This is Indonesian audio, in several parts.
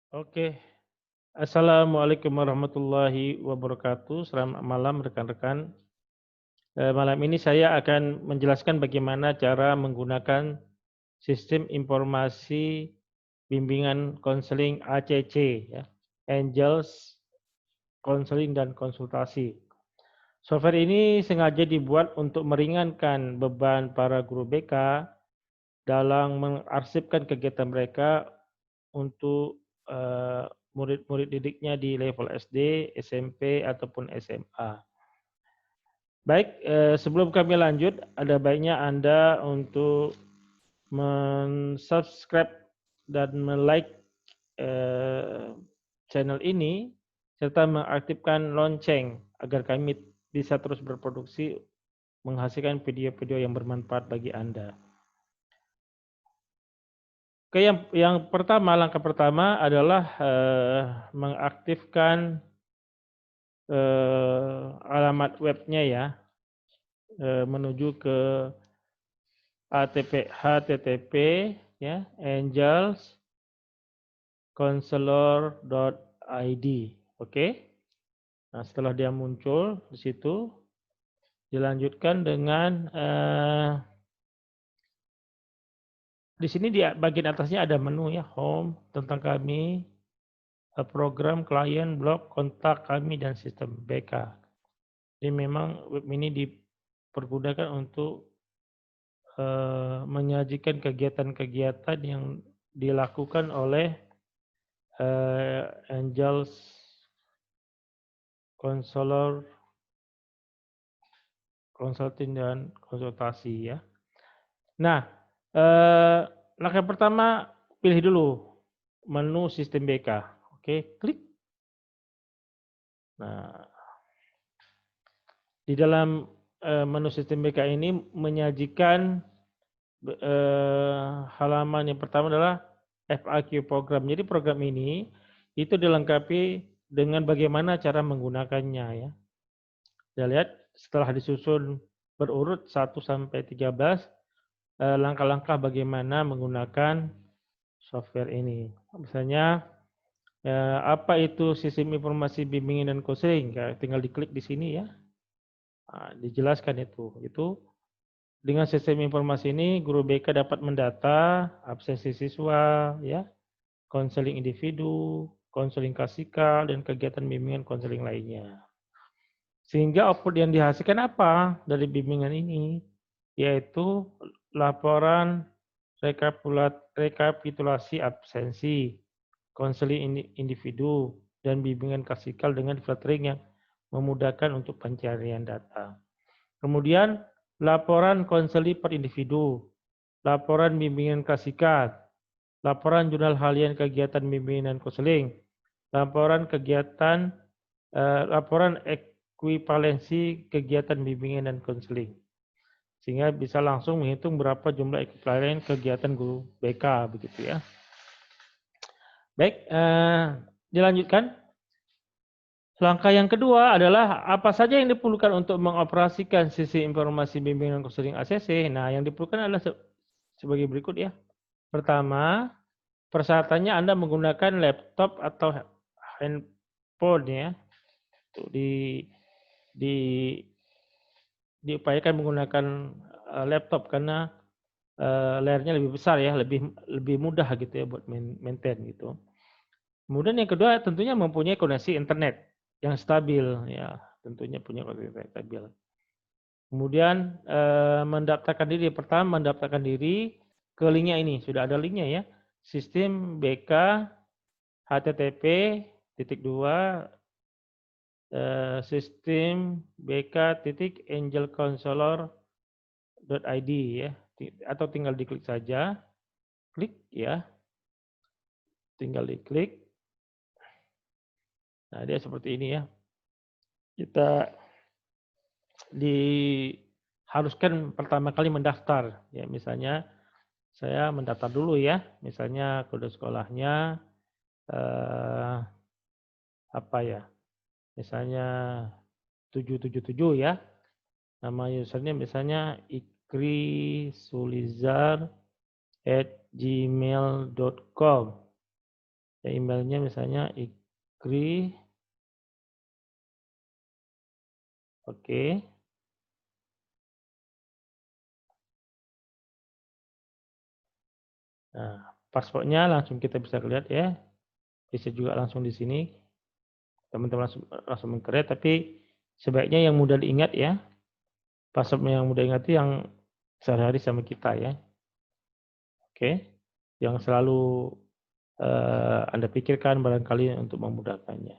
Oke, Assalamualaikum warahmatullahi wabarakatuh. Selamat malam rekan-rekan. Malam ini saya akan menjelaskan bagaimana cara menggunakan sistem informasi bimbingan konseling ACC, ya, Angels Counseling dan Konsultasi. Software ini sengaja dibuat untuk meringankan beban para guru BK dalam mengarsipkan kegiatan mereka untuk murid-murid didiknya di level SD, SMP, ataupun SMA. Baik, sebelum kami lanjut, ada baiknya Anda untuk men-subscribe dan me-like channel ini, serta mengaktifkan lonceng agar kami bisa terus berproduksi menghasilkan video-video yang bermanfaat bagi Anda. Oke, yang pertama, langkah pertama adalah mengaktifkan alamat webnya ya, menuju ke http ya, angelscounselor.id. Oke. Nah, setelah dia muncul di situ, dilanjutkan dengan di sini di bagian atasnya ada menu ya, home, tentang kami, program, klien, blog, kontak kami, dan sistem BK. Jadi memang web ini dipergunakan untuk menyajikan kegiatan-kegiatan yang dilakukan oleh Angels Counselor, Consulting dan Konsultasi ya. Nah, langkah pertama pilih dulu menu sistem BK. Oke, klik. Nah, di dalam menu sistem BK ini menyajikan halaman yang pertama adalah FAQ program. Jadi program ini itu dilengkapi dengan bagaimana cara menggunakannya ya. Kita lihat setelah disusun berurut 1 sampai 13 langkah-langkah bagaimana menggunakan software ini. Misalnya apa itu sistem informasi bimbingan dan konseling? Tinggal diklik di sini ya. Nah, dijelaskan itu. Dengan sistem informasi ini, guru BK dapat mendata absensi siswa, ya, konseling individu, konseling klasikal, dan kegiatan bimbingan konseling lainnya. Sehingga output yang dihasilkan apa dari bimbingan ini? Yaitu laporan rekapitulasi absensi, konseling individu, dan bimbingan klasikal dengan filtering yang memudahkan untuk pencarian data. Kemudian laporan konseli per individu, laporan bimbingan klasikal, laporan jurnal harian kegiatan bimbingan dan konseling, laporan laporan ekuivalensi kegiatan bimbingan dan konseling. Sehingga bisa langsung menghitung berapa jumlah ekuivalen kegiatan guru BK begitu ya. Baik, dilanjutkan. Langkah yang kedua adalah apa saja yang diperlukan untuk mengoperasikan sisi informasi bimbingan konseling ACC. Nah, yang diperlukan adalah sebagai berikut ya. Pertama, persyaratannya Anda menggunakan laptop atau handphone ya. Di diupayakan menggunakan laptop karena layarnya lebih besar ya, lebih mudah gitu ya buat maintain gitu. Kemudian yang kedua tentunya mempunyai koneksi internet yang stabil ya, tentunya punya koneksi internet stabil. Kemudian mendaftarkan diri, pertama mendaftarkan diri ke linknya ini, sudah ada linknya ya. Sistem BK http sistem bk.angelcounselor.id ya, atau tinggal diklik saja, klik ya, tinggal diklik. Nah, dia seperti ini ya. Kita diharuskan pertama kali mendaftar ya, misalnya saya mendaftar dulu ya, misalnya kode sekolahnya apa ya, misalnya 777 ya, nama usernya misalnya ikrisulizar@gmail.com. Ya, emailnya misalnya Ikri. Oke. Nah, passwordnya langsung kita bisa lihat ya. Bisa juga langsung di sini. Teman-teman langsung meng-create, tapi sebaiknya yang mudah diingat ya. Password yang mudah diingat itu yang sehari-hari sama kita ya. Oke. Yang selalu Anda pikirkan barangkali untuk memudahkannya.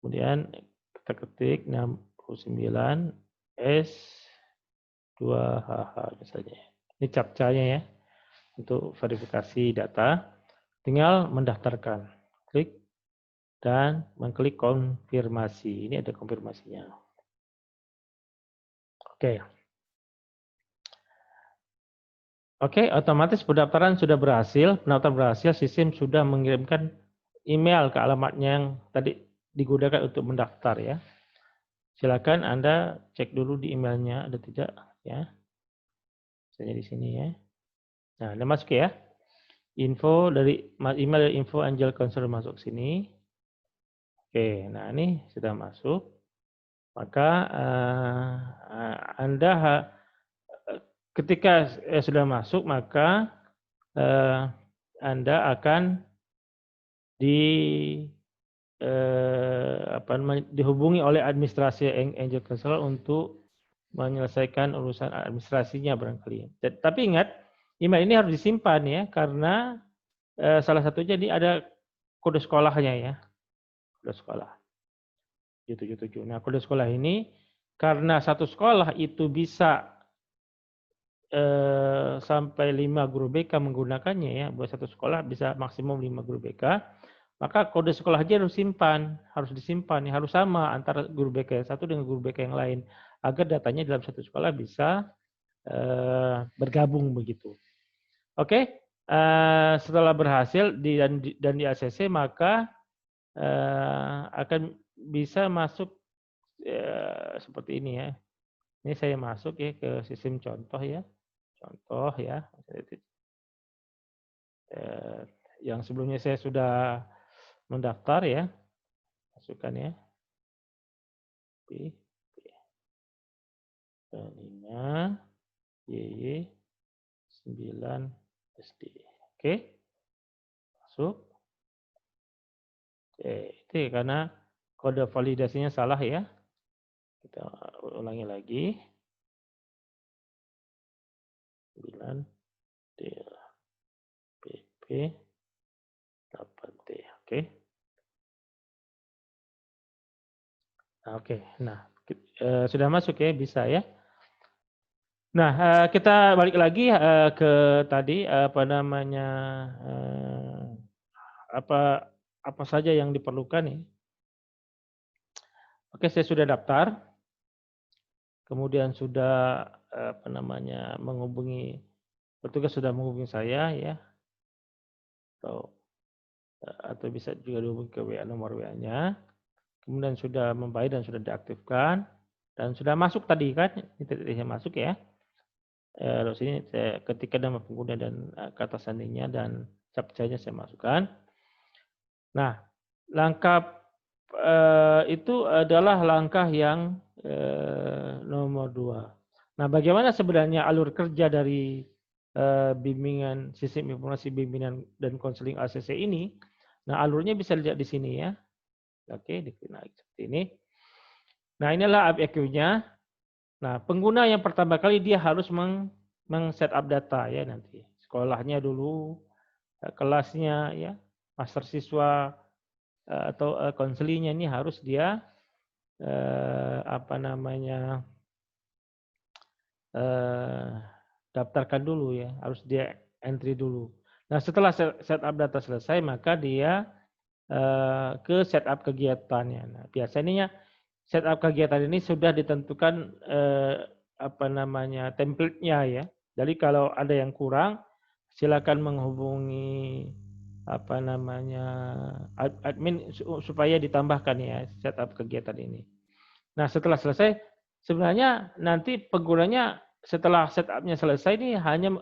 Kemudian kita ketik 69 S2HH misalnya. Ini captcha-nya ya untuk verifikasi data. Tinggal mendaftarkan. Klik dan mengklik konfirmasi. Ini ada konfirmasinya. Oke. Oke, otomatis pendaftaran sudah berhasil. Pendaftaran berhasil, sistem sudah mengirimkan email ke alamatnya yang tadi digunakan untuk mendaftar ya. Silakan Anda cek dulu di emailnya ada tidak ya. Misalnya di sini ya. Nah, Anda masuk ya. Info dari email dari info Angel Counselor masuk sini. Oke, nah ini sudah masuk. Maka Anda ketika sudah masuk maka Anda akan dihubungi oleh administrasi Angel Counselor untuk menyelesaikan urusan administrasinya barangkali. Tapi ingat, email ini harus disimpan ya, karena salah satunya ini ada kode sekolahnya ya, kode sekolah 777. Nah, kode sekolah ini karena satu sekolah itu bisa sampai 5 guru BK menggunakannya ya, buat satu sekolah bisa maksimum 5 guru BK. Maka kode sekolah aja harus disimpan, ya, harus sama antara guru BK yang satu dengan guru BK yang lain, agar datanya dalam satu sekolah bisa bergabung begitu. Oke, setelah berhasil dan di ACC maka akan bisa masuk seperti ini ya. Ini saya masuk ya ke sistem contoh ya, yang sebelumnya saya sudah mendaftar ya, masukkan ya. 5 YY 9 SD. Oke. Masuk. Oke, itu karena kode validasinya salah ya. Kita ulangi lagi. 9 D PP 8T. Oke. Nah, oke. Nah, sudah masuk ya, bisa ya. Nah, kita balik lagi ke tadi apa namanya apa saja yang diperlukan ya. Oke, saya sudah daftar. Kemudian sudah apa namanya menghubungi petugas, sudah menghubungi saya ya. Atau bisa juga dihubungi ke WA, nomor WA-nya. Kemudian sudah membayar dan sudah diaktifkan dan sudah masuk tadi kan, ini saya masuk ya. Lalu sini saya ketikkan nama pengguna dan kata sandinya dan captcha-nya saya masukkan. Nah, langkah itu adalah langkah yang nomor 2. Nah, bagaimana sebenarnya alur kerja dari bimbingan sistem informasi bimbingan dan konseling ACC ini? Nah, alurnya bisa dilihat di sini ya. Oke, diklik seperti ini. Nah, inilah FAQ-nya. Nah, pengguna yang pertama kali dia harus meng-setup data ya nanti. Sekolahnya dulu, kelasnya ya, master siswa atau konselingnya ini harus dia daftarkan dulu ya, harus dia entry dulu. Nah, setelah setup data selesai, maka dia ke setup kegiatannya. Nah, biasanya setup kegiatan ini sudah ditentukan template-nya ya. Jadi kalau ada yang kurang, silakan menghubungi admin supaya ditambahkan ya setup kegiatan ini. Nah, setelah selesai, sebenarnya nanti penggunanya setelah setupnya selesai ini hanya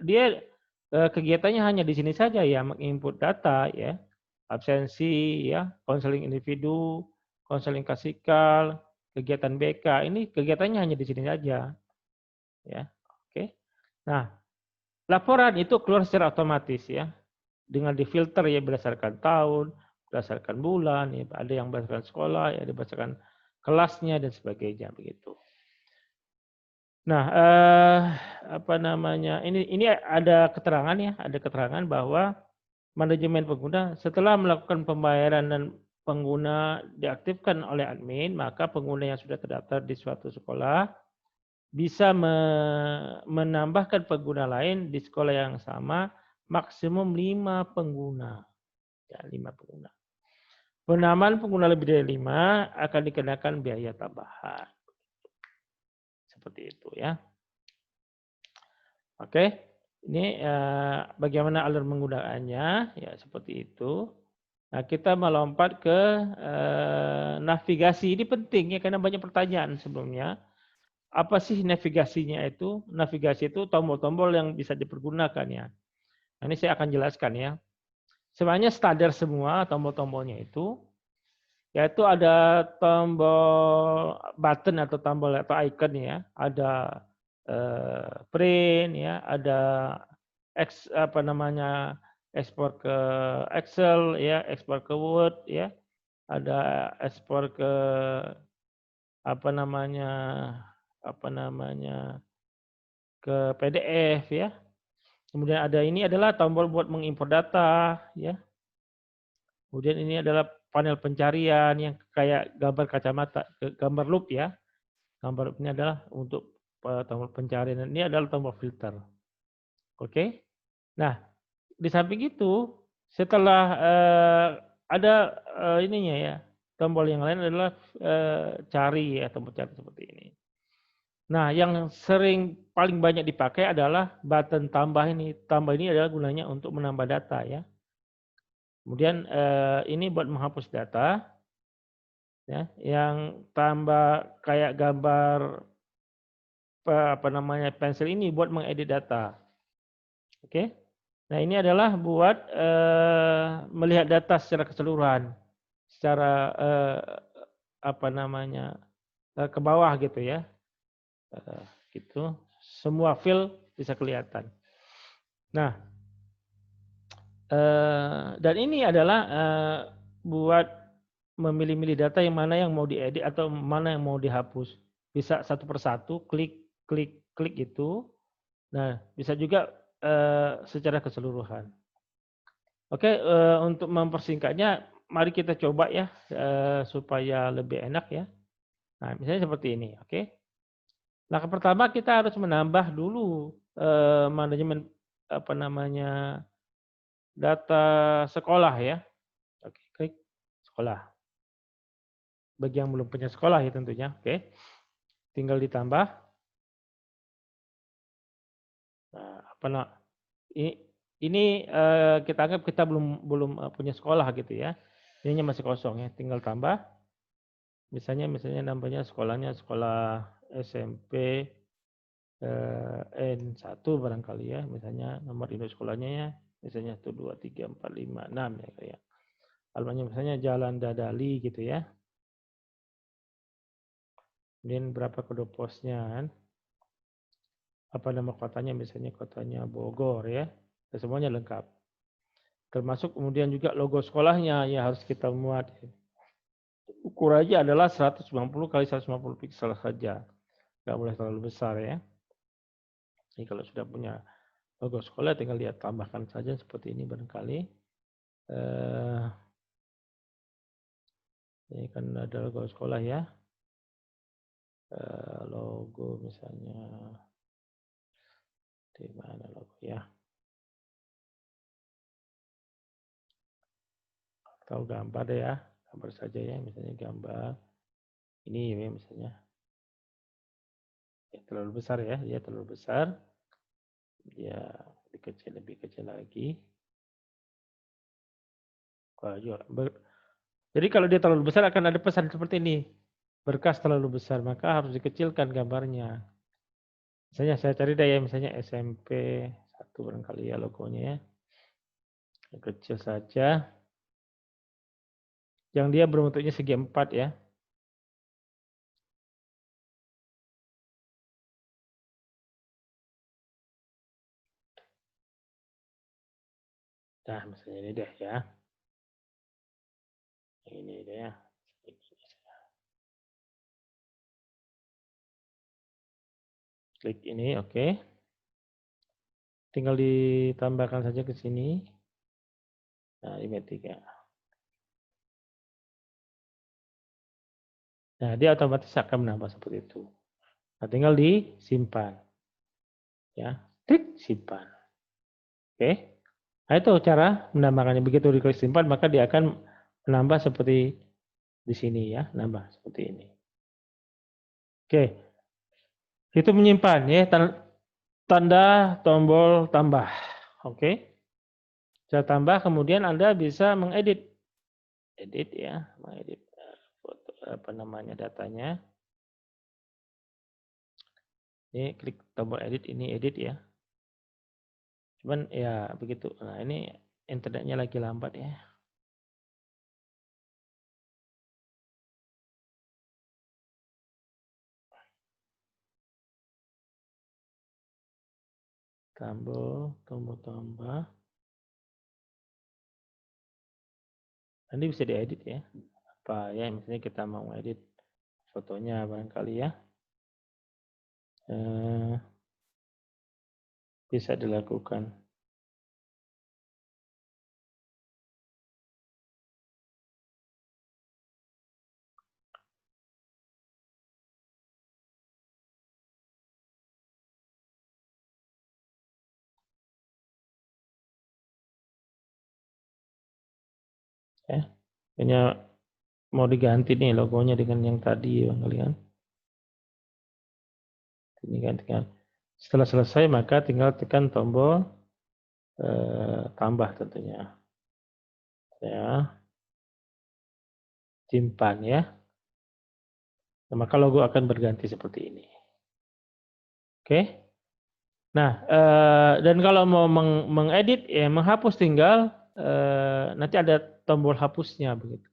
dia kegiatannya hanya di sini saja ya, menginput data ya. absensi, ya, konseling individu, konseling klasikal, kegiatan BK. Ini kegiatannya hanya di sini saja, ya. Oke. Nah, laporan itu keluar secara otomatis, ya, dengan difilter ya berdasarkan tahun, berdasarkan bulan, ya, ada yang berdasarkan sekolah, ya, ada berdasarkan kelasnya dan sebagainya begitu. Nah, apa namanya? Ini ada keterangan ya, ada keterangan bahwa manajemen pengguna setelah melakukan pembayaran dan pengguna diaktifkan oleh admin, maka pengguna yang sudah terdaftar di suatu sekolah bisa menambahkan pengguna lain di sekolah yang sama maksimum 5 pengguna. Ya, 5 pengguna. Penambahan pengguna lebih dari 5 akan dikenakan biaya tambahan. Seperti itu ya. Oke, ini bagaimana alur menggunakannya, ya seperti itu. Nah, kita melompat ke navigasi. Ini penting ya karena banyak pertanyaan sebelumnya. Apa sih navigasinya itu? Navigasi itu tombol-tombol yang bisa dipergunakan ya. Nah, ini saya akan jelaskan ya. Sebenarnya standar semua tombol-tombolnya itu, yaitu ada tombol button atau tombol atau icon ya, ada print ya, ada apa namanya ekspor ke Excel ya, ekspor ke Word ya, ada ekspor ke apa namanya ke PDF ya. Kemudian ada ini adalah tombol buat mengimpor data ya. Kemudian ini adalah panel pencarian yang kayak gambar kacamata, gambar loop ya. Gambar loop ini adalah untuk tombol pencarian. Ini adalah tombol filter. Oke. Nah, di samping itu setelah ada ininya ya, tombol yang lain adalah cari ya, tombol cari seperti ini. Nah, yang sering paling banyak dipakai adalah button tambah ini. Tambah ini adalah gunanya untuk menambah data ya. Kemudian ini buat menghapus data ya, yang tambah kayak gambar apa namanya pensil ini buat mengedit data. Oke. Nah, ini adalah buat melihat data secara keseluruhan, secara apa namanya ke bawah gitu ya, gitu. Semua file bisa kelihatan. Nah, dan ini adalah buat memilih-milih data yang mana yang mau diedit atau mana yang mau dihapus. Bisa satu persatu, klik, klik, klik itu. Nah, bisa juga secara keseluruhan. Oke, untuk mempersingkatnya, mari kita coba ya supaya lebih enak ya. Nah, misalnya seperti ini, oke. Langkah pertama kita harus menambah dulu manajemen apa namanya data sekolah ya. Oke, klik sekolah. Bagi yang belum punya sekolah ya tentunya, oke. Tinggal ditambah. Nah, apa ini kita anggap kita belum punya sekolah gitu ya. Ini masih kosong ya, tinggal tambah. Misalnya nambahnya sekolahnya sekolah SMP N1 barangkali ya, misalnya nomor induk sekolahnya ya, misalnya 1, 2, 3, 4, 5, 6 ya kayak. Alamatnya misalnya Jalan Dadali gitu ya. Kemudian berapa kode posnya kan. Apa nama kotanya, misalnya kotanya Bogor ya. Dan semuanya lengkap. Termasuk kemudian juga logo sekolahnya ya harus kita muat. Ukurannya adalah 190 kali 150 pixel saja. Nggak boleh terlalu besar ya. Jadi kalau sudah punya logo sekolah tinggal lihat tambahkan saja seperti ini barangkali. Ini kan ada logo sekolah ya. Logo misalnya di mana logo ya? Atau gambar deh ya, gambar saja ya, misalnya gambar ini ya misalnya. Ya, terlalu besar ya, dia terlalu besar. Ya, lebih kecil lagi. Jadi kalau dia terlalu besar akan ada pesan seperti ini. Berkas terlalu besar, maka harus dikecilkan gambarnya. Misalnya saya cari deh ya, misalnya SMP 1 barangkali ya logonya ya. Yang kecil saja. yang dia berbentuknya segi 4 ya. Nah, misalnya ini deh ya. Ini deh ya. Klik ini, oke. Tinggal ditambahkan saja ke sini. Nah, ini 3. Nah, dia otomatis akan menambah seperti itu. Nah, tinggal disimpan. Ya, klik simpan. Oke. Nah, itu cara menambahkannya. Begitu diklik simpan, maka dia akan menambah seperti di sini ya, nambah seperti ini. Oke. Itu menyimpan ya, tanda tombol tambah. Oke. Saya tambah, kemudian Anda bisa mengedit. Edit ya, mengedit foto apa namanya datanya. Ini klik tombol edit, ini edit ya. Cuman ya begitu. Nah, ini internetnya lagi lambat ya. Tombol tambah. Nanti bisa diedit ya. Apa ya, misalnya kita mau edit fotonya barangkali ya. Bisa dilakukan. Ya. Hanya mau diganti nih logonya dengan yang tadi ya kalian. Ini kan tinggal setelah selesai maka tinggal tekan tombol tambah tentunya. Ya, simpan ya. Nah, maka logo akan berganti seperti ini. Oke. Nah, dan kalau mau mengedit ya menghapus tinggal nanti ada tombol hapusnya begitu.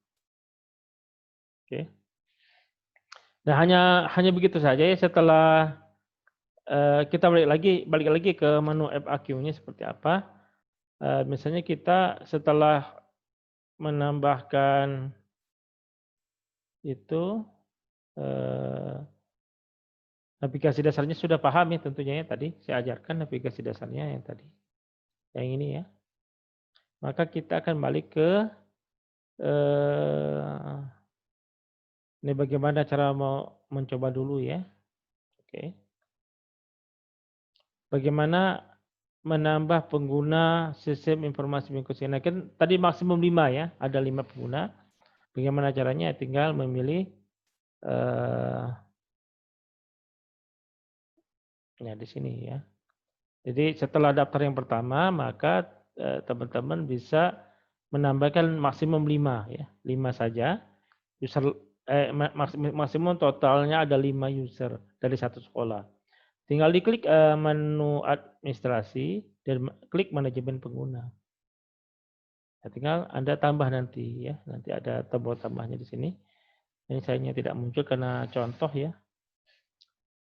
Oke. Nah, hanya begitu saja ya. Setelah kita balik lagi ke menu FAQ-nya seperti apa. Misalnya kita setelah menambahkan itu navigasi dasarnya sudah paham ya tentunya ya tadi saya ajarkan navigasi dasarnya yang tadi yang ini ya. Maka kita akan balik ke ini bagaimana cara mau mencoba dulu ya. Oke. Bagaimana menambah pengguna sistem informasi mengikuti. Nah, kan tadi maksimum 5 ya, ada 5 pengguna. Bagaimana caranya? Tinggal memilih ya di sini ya. Jadi setelah daftar yang pertama, maka teman-teman bisa menambahkan maksimum 5 ya, 5 saja. User maksimum totalnya ada 5 user dari satu sekolah. Tinggal diklik menu administrasi dan klik manajemen pengguna. Nah, tinggal Anda tambah nanti ya, nanti ada tombol tambahnya di sini. Ini sayangnya tidak muncul karena contoh ya.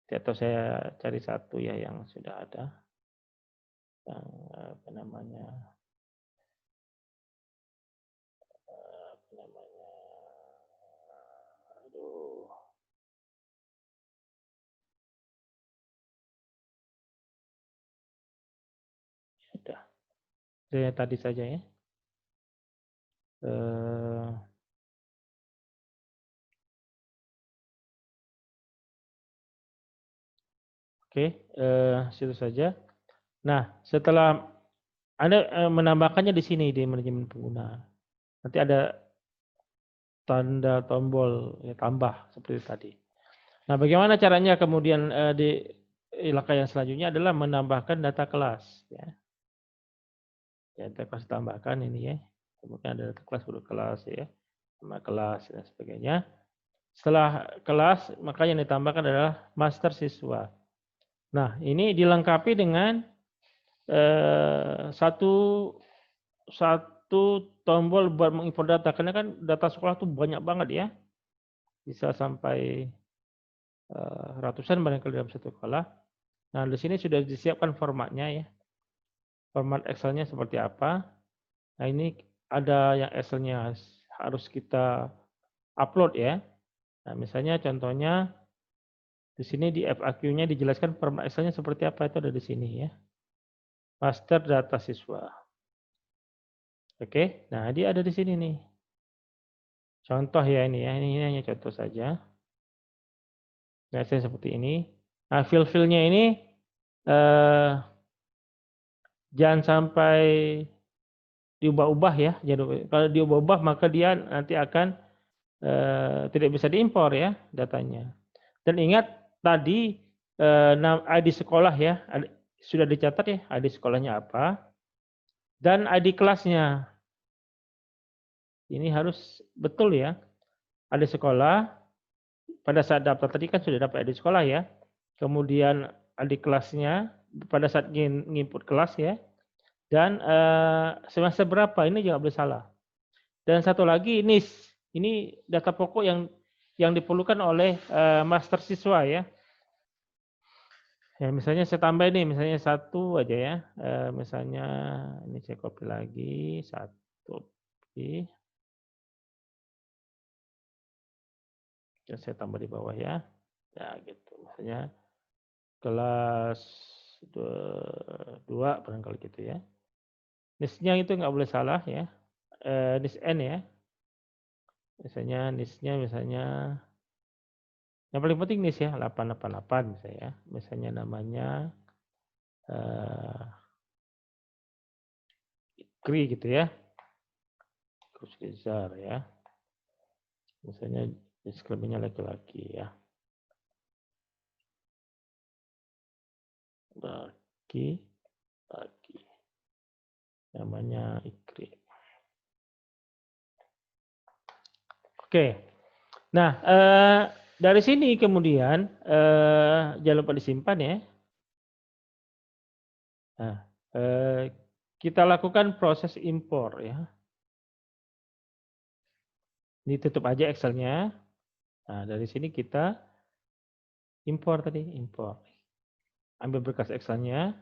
Atau saya cari satu ya yang sudah ada. Yang apa namanya? Aduh. Sudah. Saya tadi saja ya. Oke, situ saja. Nah, setelah Anda menambahkannya di sini di manajemen pengguna. Nanti ada tanda tombol ya, tambah seperti tadi. Nah, bagaimana caranya kemudian di langkah yang selanjutnya adalah menambahkan data kelas. Ya, data kelas tambahkan ini ya. Kemudian ada data kelas kelas ya, nama kelas dan sebagainya. Setelah kelas, maka yang ditambahkan adalah master siswa. Nah, ini dilengkapi dengan satu satu tombol buat mengimpor data, karena kan data sekolah tuh banyak banget ya, bisa sampai ratusan barangkali dalam satu sekolah. Nah, di sini sudah disiapkan formatnya ya, format Excel-nya seperti apa. Nah, ini ada yang Excel-nya harus kita upload ya. Nah, misalnya contohnya di sini di FAQ-nya dijelaskan format Excel-nya seperti apa, itu ada di sini ya. Master data siswa. Oke, nah dia ada di sini nih. Contoh ya ini ya, ini hanya contoh saja. Nah, saya seperti ini. Nah, fill-fill-nya ini eh, jangan sampai diubah-ubah ya. Kalau diubah-ubah maka dia nanti akan tidak bisa diimpor ya datanya. Dan ingat tadi ID sekolah ya, sudah dicatat ya ID sekolahnya apa dan ID kelasnya. Ini harus betul ya. ID sekolah pada saat daftar tadi kan sudah dapat ID sekolah ya. Kemudian ID kelasnya pada saat nginput kelas ya. Dan semester berapa ini juga boleh salah. Dan satu lagi NIS. Ini data pokok yang diperlukan oleh master siswa ya. Ya, misalnya saya tambah ini, misalnya satu aja ya. Misalnya ini saya copy lagi, satu. Dan saya tambah di bawah ya. Ya gitu. Misalnya kelas 2 barangkali gitu ya. NIS-nya itu nggak boleh salah ya. NIS N ya. Misalnya NIS-nya misalnya yang paling penting NIS ya 888 misalnya ya. Misalnya namanya Ikri gitu ya. Terus Rizar ya. Misalnya diskriminya laki-laki ya. Laki. Namanya Ikri. Oke. Nah, dari sini kemudian jangan lupa disimpan ya. Nah, kita lakukan proses impor ya. Ini tutup aja Excel-nya. Nah, dari sini kita impor tadi, impor. Ambil berkas Excel-nya.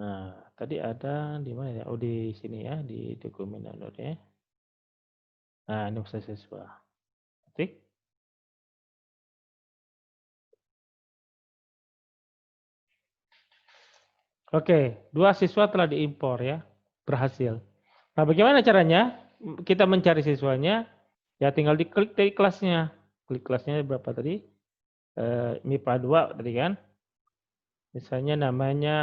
Nah, tadi ada di mana ya? Oh, di sini ya, di dokumen download ya. Nah, ini proses siswa. Ketik. Oke, 2 siswa telah diimpor ya, berhasil. Nah, bagaimana caranya? Kita mencari siswanya, ya tinggal diklik dari kelasnya. Klik kelasnya berapa tadi? MIPA 2 tadi kan. Misalnya namanya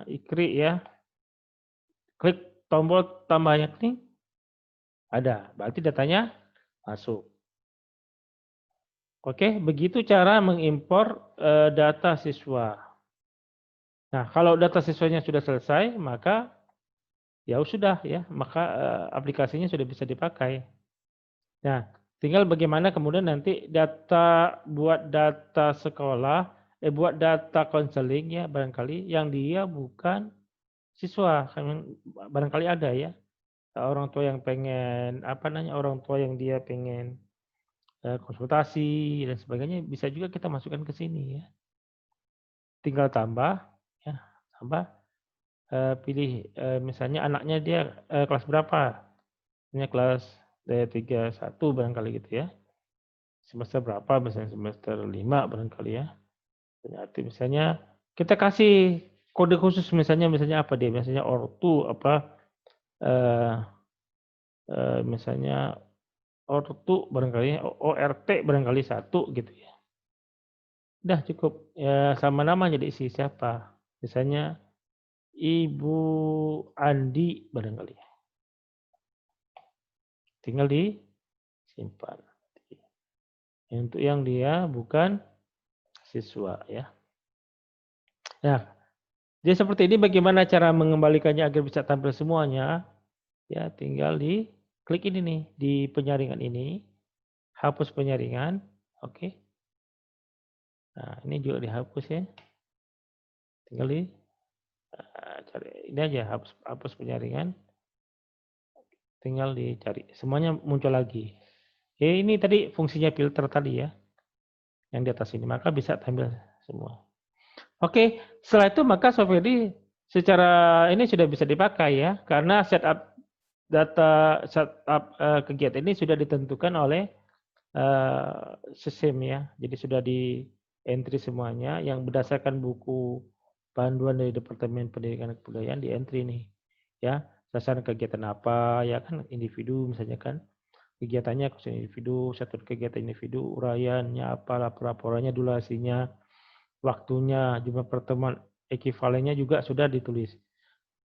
Ikri ya. Klik tombol tambahnya klik. Ada, berarti datanya masuk. Oke, begitu cara mengimpor data siswa. Nah, kalau data siswanya sudah selesai, maka ya sudah ya, maka aplikasinya sudah bisa dipakai. Nah, tinggal bagaimana kemudian nanti buat data sekolah, buat data konseling ya barangkali yang dia bukan siswa, barangkali ada ya orang tua yang pengen orang tua yang dia pengen konsultasi dan sebagainya bisa juga kita masukkan ke sini ya. Tinggal tambah ya, tambah pilih misalnya anaknya dia kelas berapa? Misalnya kelas 3 1 barangkali gitu ya. Semester berapa? Misalnya semester 5 barangkali ya. Misalnya kita kasih kode khusus misalnya apa dia? Misalnya ortu apa misalnya ortu barangkali ORT barangkali 1 gitu ya. Udah cukup ya sama nama jadi isi siapa. Misalnya Ibu Andi barangkali. Tinggal disimpan. Untuk yang dia bukan siswa ya. Nah, jadi seperti ini bagaimana cara mengembalikannya agar bisa tampil semuanya? Ya, tinggal di klik ini nih di penyaringan ini, hapus penyaringan, oke. Nah, ini juga dihapus ya. Tinggal di Cari ini aja, hapus penyaringan, tinggal dicari. Semuanya muncul lagi. Ini tadi fungsinya filter tadi ya, yang di atas ini. Maka bisa tampil semua. Oke, setelah itu maka software ini secara ini sudah bisa dipakai ya, karena setup kegiatan ini sudah ditentukan oleh sistem ya. Jadi sudah di entry semuanya yang berdasarkan buku panduan dari Departemen Pendidikan dan Kebudayaan di entry nih. Ya, sasaran kegiatan apa ya kan individu misalnya kan. Kegiatannya khusus individu, satu kegiatan individu, uraiannya apa, laporannya, durasinya, waktunya, jumlah pertemuan ekivalennya juga sudah ditulis.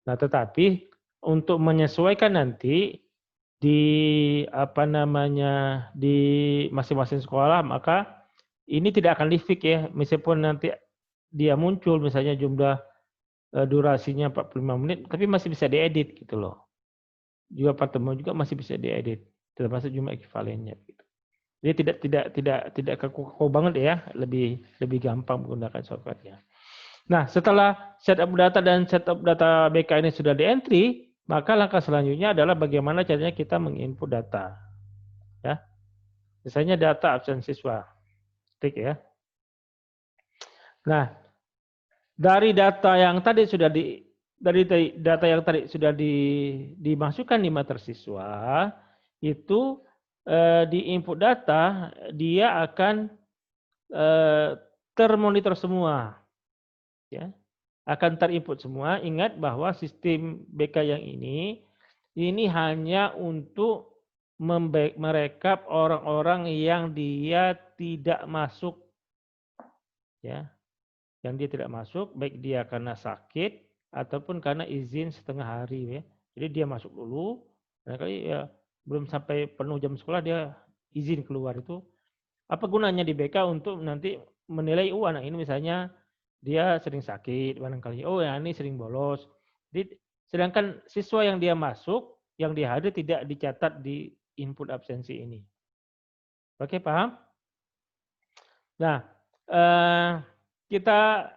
Nah, tetapi untuk menyesuaikan nanti di apa namanya di masing-masing sekolah maka ini tidak akan di-fix ya meskipun nanti dia muncul misalnya jumlah durasinya 45 menit tapi masih bisa diedit gitu loh. Juga pertemuan juga masih bisa diedit termasuk jumlah ekivalennya gitu. Jadi tidak kaku banget ya, lebih gampang menggunakan softwarenya. Nah, setelah setup data dan setup data BK ini sudah di-entry, maka langkah selanjutnya adalah bagaimana caranya kita menginput data. Ya. Misalnya data absen siswa. Klik ya. Nah, dari data yang tadi sudah dimasukkan di mater siswa, itu di input data dia akan termonitor semua. Ya. Akan terinput semua. Ingat bahwa sistem BK yang ini hanya untuk merekap orang-orang yang dia tidak masuk, ya, yang dia tidak masuk, baik dia karena sakit ataupun karena izin setengah hari, ya. Jadi dia masuk dulu, barangkali ya belum sampai penuh jam sekolah dia izin keluar itu. Apa gunanya di BK untuk nanti menilai, anak ini misalnya dia sering sakit barangkali, ya ini sering bolos. Jadi, sedangkan siswa yang dia masuk, yang dia hadir tidak dicatat di input absensi ini. Oke, paham? Nah, kita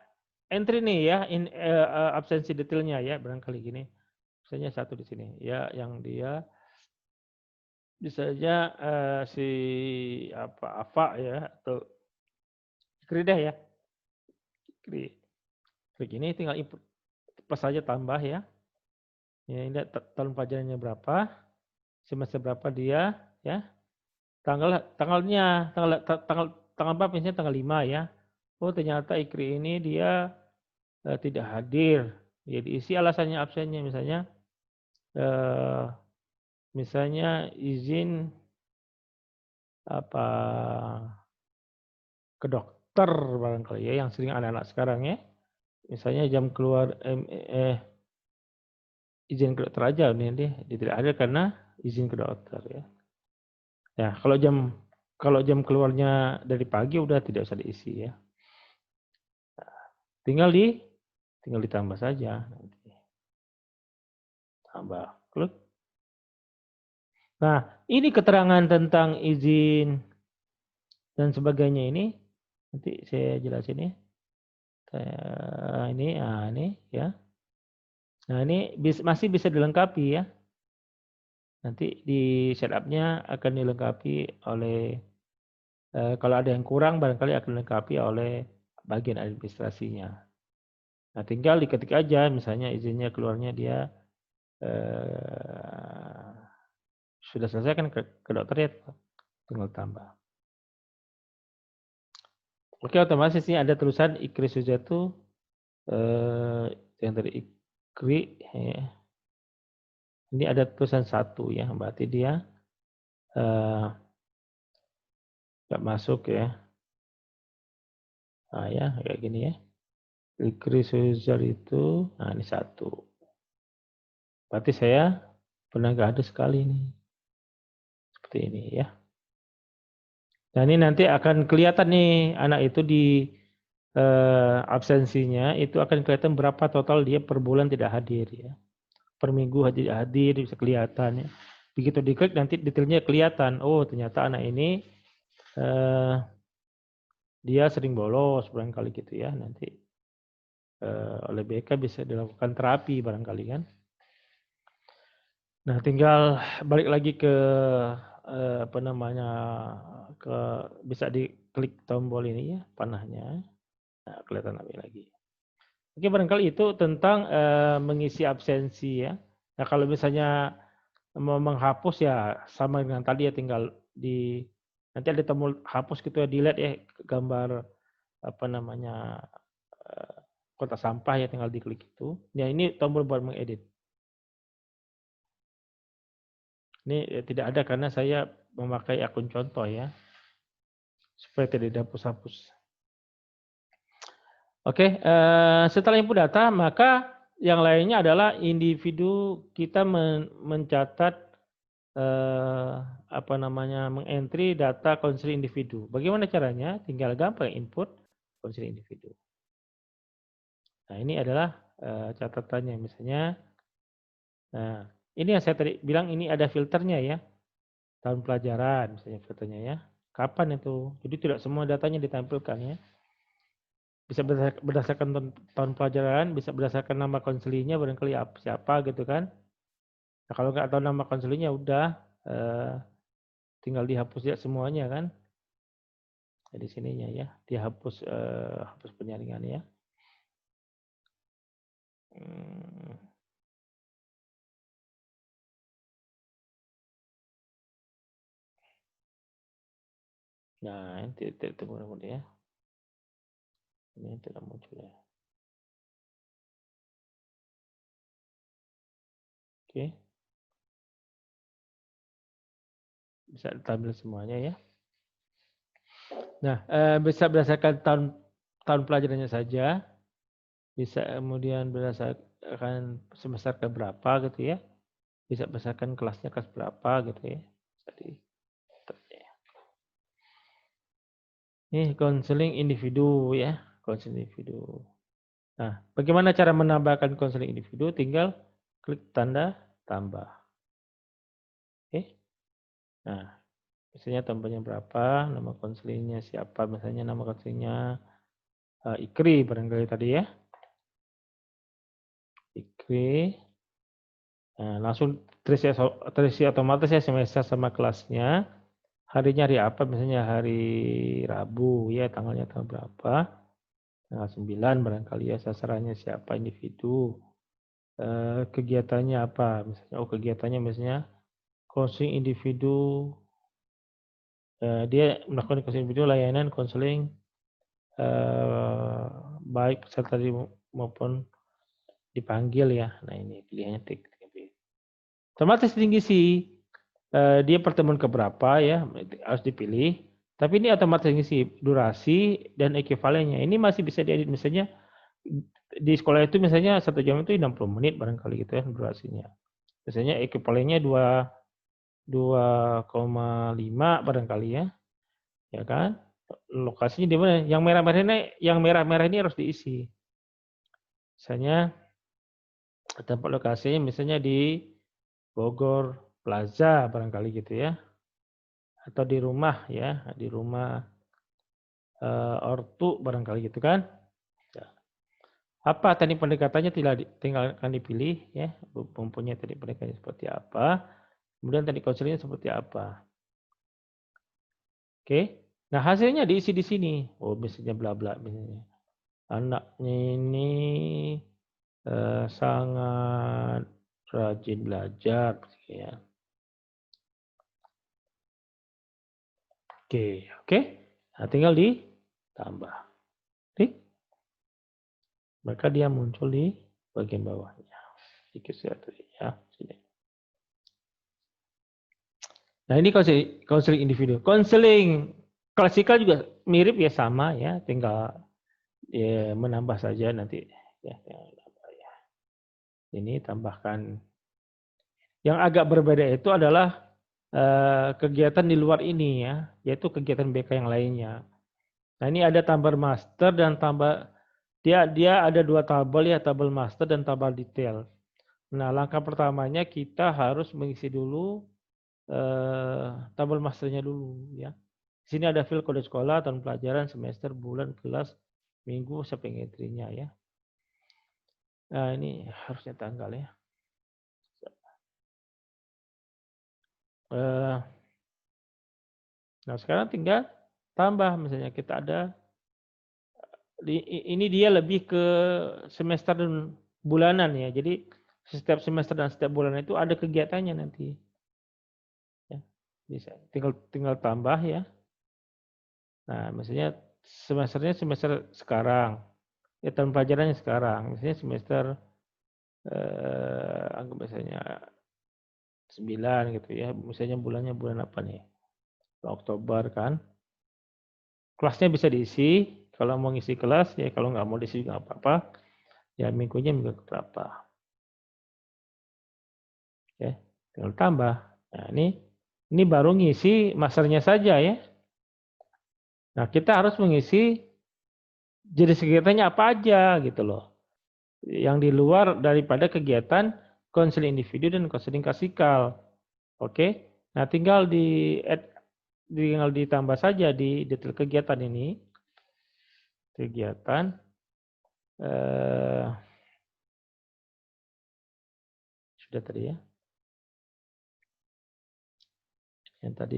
entry nih ya, absensi detailnya ya, barangkali gini. Misalnya satu di sini, ya, yang dia misalnya si apa ya atau Krida ya, klik ini tinggal input pas saja tambah ya. Ya, ini tahun pelajarannya berapa, semester berapa dia, ya. Tanggalnya, tanggal berapa misalnya tanggal 5 ya. Oh, ternyata Ikri ini dia tidak hadir. Ya diisi alasannya absennya misalnya izin apa ke dokter barangkali ya yang sering anak-anak sekarang ya. Misalnya jam keluar izin ke dokter aja nih dia tidak ada karena izin ke dokter ya. Ya, kalau jam keluarnya dari pagi udah tidak usah diisi ya. Tinggal ditambah saja nanti. Tambah klik. Nah, ini keterangan tentang izin dan sebagainya ini nanti saya jelasin ya. Ini ya. Nah, ini masih bisa dilengkapi ya. Nanti di setupnya akan dilengkapi oleh kalau ada yang kurang barangkali akan dilengkapi oleh bagian administrasinya. Nah, tinggal diketik aja misalnya izinnya keluarnya dia sudah selesai kan ke dokter ya, tinggal tambah. Oke, otomatis ini ada tulisan Ikri Sujatu yang dari Ikri ya. Ini ada tulisan 1 ya, berarti dia nggak masuk ya. Nah ya, kayak gini ya. Ikri Sujat itu, nah ini 1. Berarti saya pernah nggak ada sekali nih. Seperti ini ya. Nah ini nanti akan kelihatan nih anak itu di absensinya itu akan kelihatan berapa total dia per bulan tidak hadir ya. Per minggu hadir bisa kelihatan ya. Begitu diklik nanti detailnya kelihatan. Oh ternyata anak ini dia sering bolos barangkali gitu ya nanti. oleh BK bisa dilakukan terapi barangkali kan. Nah, tinggal balik lagi ke apa namanya, ke bisa diklik tombol ini ya, panahnya. Nah, kelihatan lagi. Oke, barangkali itu tentang mengisi absensi ya. Nah, kalau misalnya mau menghapus ya sama dengan tadi ya, tinggal di nanti ada tombol hapus gitu ya, delete ya gambar apa namanya, eee, kotak sampah ya, tinggal diklik itu. Ya ini tombol buat mengedit. Ini tidak ada karena saya memakai akun contoh ya, supaya tidak dihapus-hapus. Oke, setelah input data maka yang lainnya adalah individu kita mencatat, apa namanya, meng-entry data konseling individu. Bagaimana caranya? Tinggal gampang input konseling individu. Nah ini adalah, catatannya misalnya, nah ini yang saya tadi bilang ini ada filternya ya, tahun pelajaran misalnya filternya ya, kapan itu, jadi tidak semua datanya ditampilkan ya. Bisa berdasarkan tahun pelajaran, bisa berdasarkan nama konselingnya barangkali siapa gitu kan. Nah, kalau nggak tahu nama konselingnya udah, eee, tinggal dihapus ya semuanya kan. Nah, di sininya ya, dihapus, hapus penyaringan ya. Mmm. Nah, nanti tunggu dulu ya, ini tidak muncul ya. Oke, bisa ditampil semuanya ya. Nah, bisa berdasarkan tahun tahun pelajarannya saja, bisa kemudian berdasarkan semester ke berapa gitu ya. Bisa berdasarkan kelasnya kelas berapa gitu ya. Jadi ini konseling individu ya, konseling individu. Nah, bagaimana cara menambahkan konseling individu? Tinggal klik tanda tambah. Oke. Nah, misalnya tambahnya berapa, nama konselingnya siapa, misalnya nama konselingnya Ikri barangkali tadi ya. Ikri. Nah, langsung terisi otomatis ya semester sama kelasnya. Harinya hari apa? Misalnya hari Rabu ya, tanggalnya tanggal berapa? Tanggal 9 barangkali ya, sasarannya siapa individu. Kegiatannya apa? Misalnya, oh kegiatannya misalnya coaching individu, dia melakukan coaching individu layanan konseling baik peserta maupun dipanggil ya. Nah ini pilihannya tik. Otomatis tinggi sih. Dia pertemuan keberapa ya, harus dipilih. Tapi ini otomatis ngisi durasi dan ekuivalennya. Ini masih bisa diedit misalnya di sekolah itu misalnya 1 jam itu 60 menit barangkali gitu ya durasinya. Misalnya ekuivalennya 2,5 barangkali ya. Ya kan? Lokasinya di mana? Yang merah-merah ini harus diisi. Misalnya tempat lokasinya misalnya di Bogor Plaza barangkali gitu ya. Atau di rumah ya, di rumah ortu barangkali gitu kan. Ya. Apa teknik pendekatannya tinggal akan dipilih ya, mempunyai teknik pendekatannya seperti apa, kemudian teknik konselingnya seperti apa. Oke. Nah, hasilnya diisi di sini. Oh, misalnya bla bla misalnya. Anaknya ini sangat rajin belajar ya. Oke, oke. Nah, tinggal ditambah. Klik. Maka dia muncul di bagian bawahnya. Sedikit ya, sini. Nah, ini konseling individu. Konseling klasikal juga mirip ya, sama ya, tinggal ya, menambah saja nanti ya, ya. Ini tambahkan. Yang agak berbeda itu adalah kegiatan di luar ini ya, yaitu kegiatan BK yang lainnya. Nah, ini ada tabel master dan dia ada 2 tabel ya, tabel master dan tabel detail. Nah, langkah pertamanya kita harus mengisi dulu tabel masternya dulu ya. Di sini ada fil kode sekolah, tahun pelajaran, semester, bulan, kelas, minggu, sampai entry-nya ya. Nah, ini harusnya tanggal ya. Nah, sekarang tinggal tambah, misalnya kita ada, ini dia lebih ke semester dan bulanan ya. Jadi setiap semester dan setiap bulan itu ada kegiatannya nanti. Ya, bisa tinggal tinggal tambah ya. Nah, misalnya semesternya semester sekarang, ya tahun pelajarannya sekarang. Misalnya semester anggap misalnya 9 gitu ya. Misalnya bulannya bulan apa nih? Oktober kan. Kelasnya bisa diisi. Kalau mau ngisi kelas ya, kalau nggak mau diisi nggak apa-apa. Ya minggunya minggu berapa. Ya, tinggal tambah. Nah, ini baru ngisi masternya saja ya. Nah, kita harus mengisi jenis kegiatannya apa aja gitu loh. Yang di luar daripada kegiatan konseling individu dan konseling klasikal. Oke. Nah, tinggal ditambah saja di detail kegiatan ini. Kegiatan sudah tadi ya. Yang tadi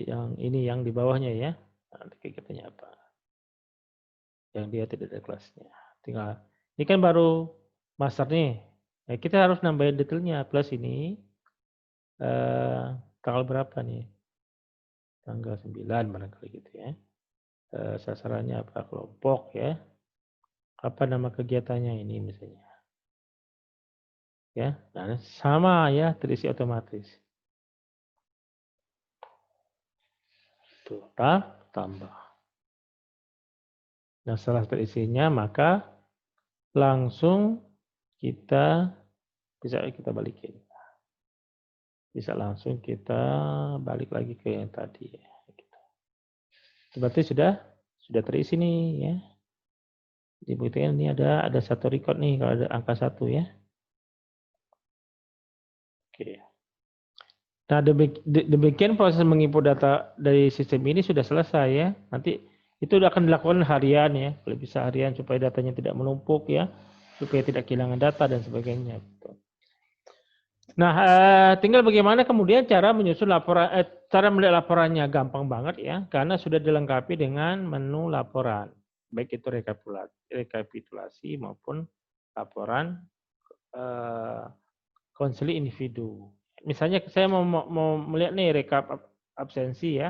yang di bawahnya ya. Nah, kegiatannya apa? Yang dia tidak ada kelasnya. Tinggal ini kan baru master nih. Nah, kita harus nambahin detailnya plus ini tanggal berapa nih? Tanggal 9 barangkali gitu ya. Sasarannya apa? Kelompok ya. Apa nama kegiatannya ini misalnya. Ya. Nah, sama ya terisi otomatis. Tuh, tambah. Nah, setelah terisinya maka langsung kita bisa kita balikin. Bisa langsung kita balik lagi ke yang tadi. Berarti sudah terisi nih ya. Dibuktikan ini ada satu record nih kalau ada angka 1 ya. Oke. Nah, demikian proses menginput data dari sistem ini sudah selesai ya. Nanti itu akan dilakukan harian ya. Kalau bisa harian supaya datanya tidak menumpuk ya. Supaya tidak kehilangan data dan sebagainya. Nah, tinggal bagaimana kemudian cara menyusun laporan, cara melihat laporannya gampang banget ya, karena sudah dilengkapi dengan menu laporan, baik itu rekapitulasi maupun laporan konseli individu. Misalnya saya mau melihat nih rekap absensi ya,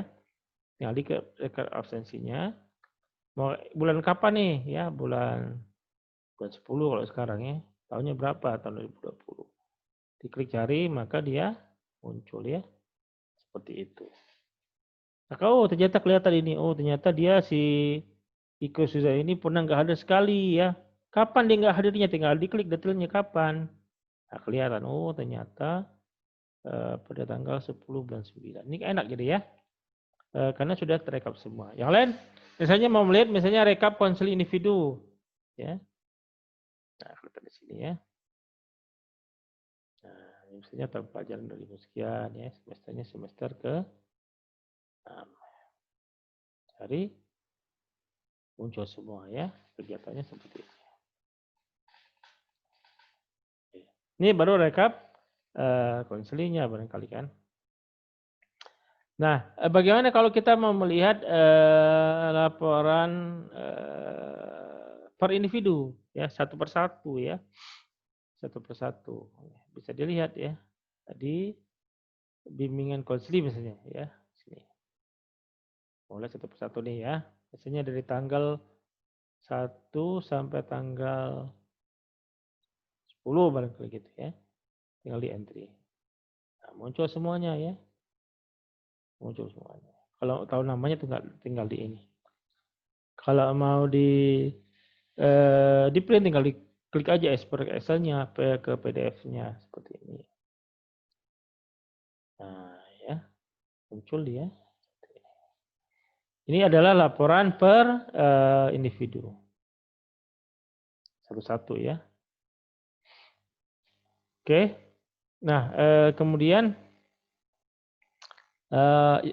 tinggal di rekap absensinya, mau bulan kapan nih ya, bulan 10 kalau sekarang ya, tahunnya berapa tahun 2020. Diklik cari maka dia muncul ya. Seperti itu. Nah, oh ternyata kelihatan ini. Oh ternyata dia si Iko Suza ini pernah nggak hadir sekali ya. Kapan dia nggak hadirnya? Tinggal diklik detailnya kapan. Nah, kelihatan. Oh ternyata pada tanggal 10 bulan 9. Ini enak jadi ya. Karena sudah terekap semua. Yang lain, misalnya mau melihat misalnya rekap konseling individu. Ya. Nah, kelihatan di sini ya. Nah, misalnya tahun pelajaran 2000 sekian ya. Semesternya semester ke 6. Cari muncul semua ya, kegiatannya seperti ini. Ini baru rekap konselingnya barangkali kan. Nah, bagaimana kalau kita mau melihat laporan per individu ya, satu persatu ya, satu persatu bisa dilihat ya di bimbingan konseling misalnya ya, sini. Mulai satu persatu nih ya, biasanya dari tanggal 1 sampai tanggal 10 barangkali gitu ya. Tinggal di entry. Nah, muncul semuanya ya. Muncul semuanya. Kalau tahu namanya tinggal di ini. Kalau mau di print tinggal klik aja export Excel-nya ke PDF-nya seperti ini. Nah, ya. Muncul dia. Ini adalah laporan per individu. Satu-satu ya. Oke. Nah, kemudian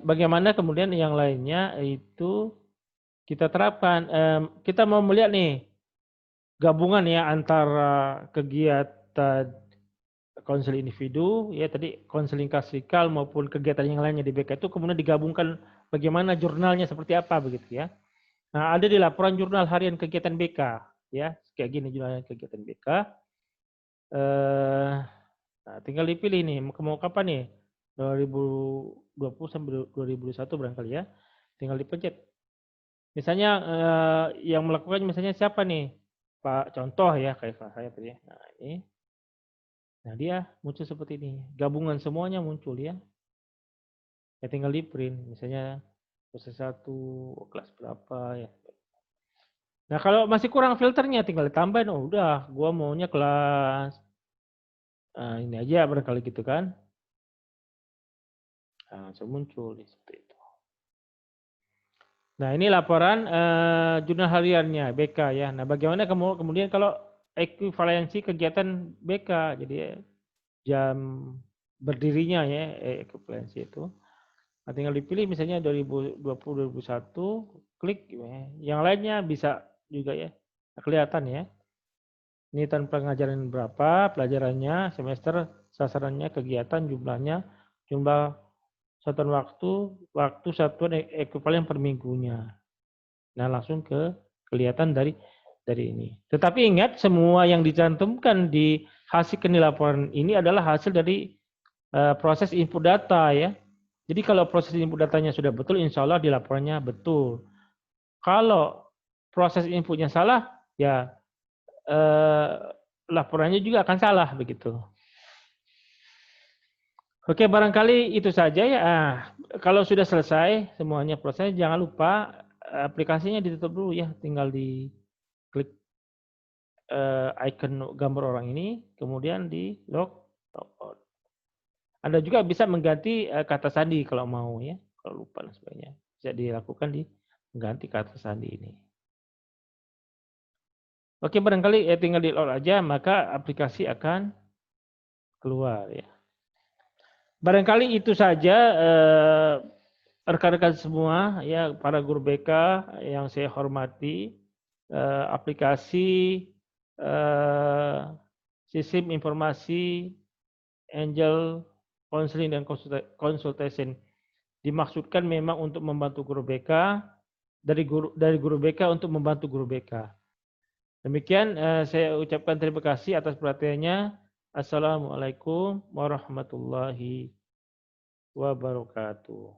bagaimana kemudian yang lainnya itu kita terapkan. Kita mau melihat nih gabungan ya antara data konseling individu, ya tadi konseling klasikal maupun kegiatan yang lainnya di BK itu kemudian digabungkan bagaimana jurnalnya seperti apa begitu ya. Nah, ada di laporan jurnal harian kegiatan BK ya, kayak gini jurnal kegiatan BK. Nah, tinggal dipilih nih mau kapan nih? 2020 sampai 2021 barangkali ya. Tinggal dipencet. Misalnya yang melakukan misalnya siapa nih? Pak contoh ya kayak saya tadi ya. Nah, ini. Nah, dia muncul seperti ini. Gabungan semuanya muncul ya. Ya tinggal di print. Misalnya proses 1, kelas berapa ya. Nah, kalau masih kurang filternya tinggal ditambahin. Oh, udah, gua maunya kelas ini aja barangkali gitu kan. Nah, langsung muncul seperti itu. Nah, ini laporan jurnal hariannya BK ya. Nah, bagaimana kemudian kalau ekuivalensi kegiatan BK, jadi jam berdirinya ya ekuivalensi itu. Nah, tinggal dipilih misalnya 2020-2021, klik ya. Yang lainnya bisa juga ya. Nah, kelihatan ya. Ini tahun pengajaran berapa, pelajarannya, semester, sasarannya, kegiatan, jumlahnya, jumlah satuan waktu satuan ekuivalen per minggunya. Nah, langsung kelihatan dari ini. Tetapi ingat, semua yang dicantumkan di hasil laporan ini adalah hasil dari proses input data ya. Jadi kalau proses input datanya sudah betul, insya Allah di laporannya betul. Kalau proses inputnya salah, ya laporannya juga akan salah begitu. Oke, barangkali itu saja ya. Kalau sudah selesai semuanya proses, jangan lupa aplikasinya ditutup dulu ya. Tinggal di klik icon gambar orang ini, kemudian di log out. Anda juga bisa mengganti kata sandi kalau mau ya. Kalau lupa dan sebagainya. Bisa dilakukan di mengganti kata sandi ini. Oke, barangkali tinggal di load aja, maka aplikasi akan keluar ya. Barangkali itu saja rekan-rekan semua ya, para guru BK yang saya hormati, aplikasi sistem informasi Angel Counseling dan Consultation dimaksudkan memang untuk membantu guru BK, dari guru BK untuk membantu guru BK. Demikian saya ucapkan terima kasih atas perhatiannya. Assalamualaikum warahmatullahi wabarakatuh.